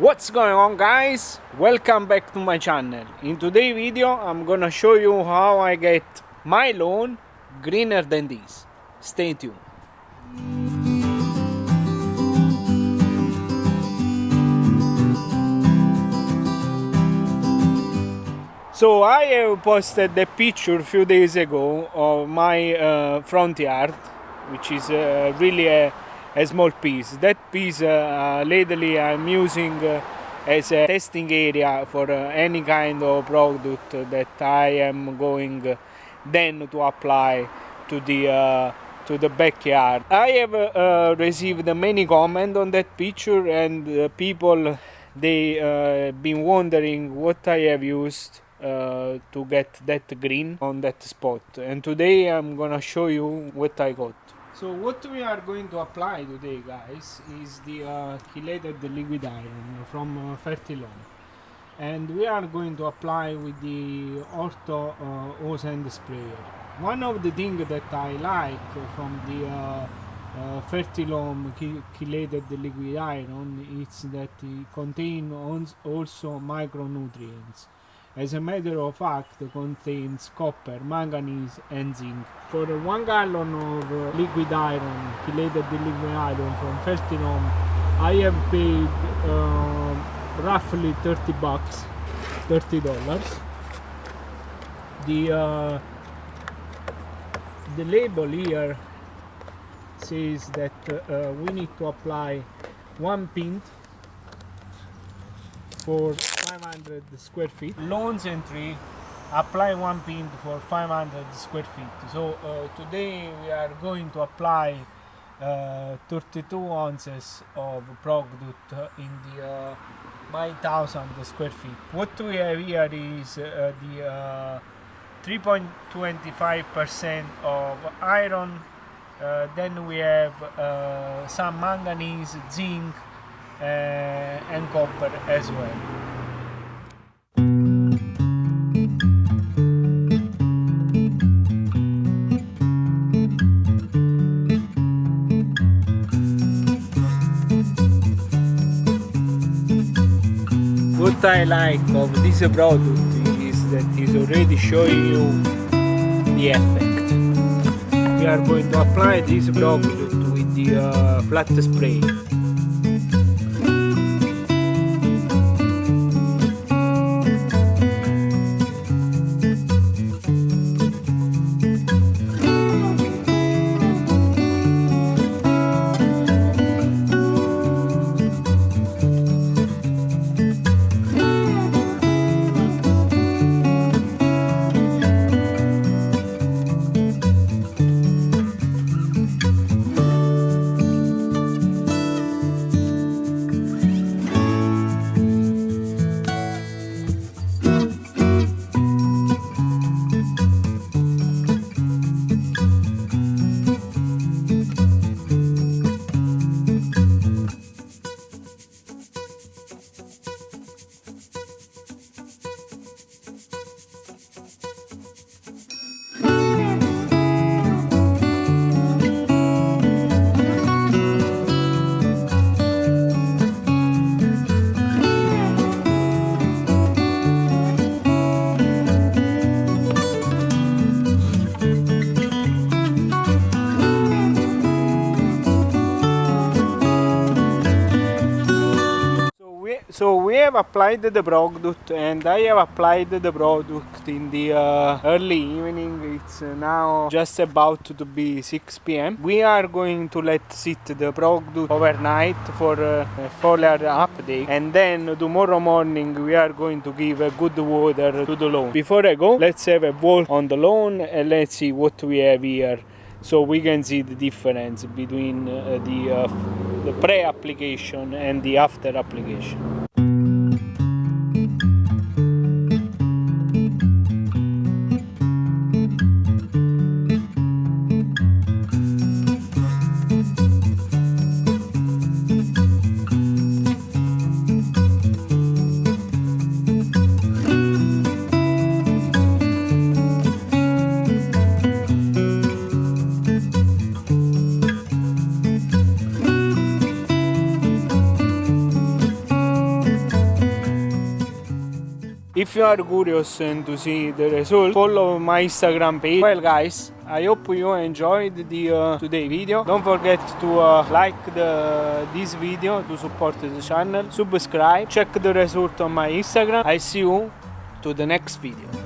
What's going on, guys? Welcome back to my channel. In today's video I'm gonna show you how I get my lawn greener than this. Stay tuned. So I have posted a picture a few days ago of my front yard, which is really a small piece. That piece lately I'm using as a testing area for any kind of product that I am going then to apply to the backyard. I have received many comments on that picture, and people they been wondering what I have used to get that green on that spot, and today I'm gonna show you what I got. So what we are going to apply today, guys, is the chelated liquid iron from Ferti-Lome, and we are going to apply with the Ortho hose and sprayer. One of the things that I like from the Ferti-Lome chelated liquid iron is that it contains also micronutrients. As a matter of fact, it contains copper, manganese and zinc. For 1 gallon of liquid iron, chelated liquid iron from Ferti-Lome, I have paid roughly $30. The label here says that we need to apply 1 pint for 500 square feet. Lawns and tree, apply 1 pint for 500 square feet. So today we are going to apply 32 ounces of product in the 1000 square feet. What we have here is the 3.25% of iron, then we have some manganese, zinc and copper as well. What I like of this product is that it's already showing you the effect. We are going to apply this product with the flat spray. So we have applied the product, and I have applied the product in the early evening. It's now just about to be 6 p.m. We are going to let sit the product overnight for a foliar update, and then tomorrow morning we are going to give a good water to the lawn. Before I go, let's have a walk on the lawn and let's see what we have here, so we can see the difference between the pre-application and the after application. If you are curious and to see the result, follow my Instagram page. Well guys, I hope you enjoyed the today video. Don't forget to like this video to support the channel, subscribe, check the result on my Instagram. I see you to the next video.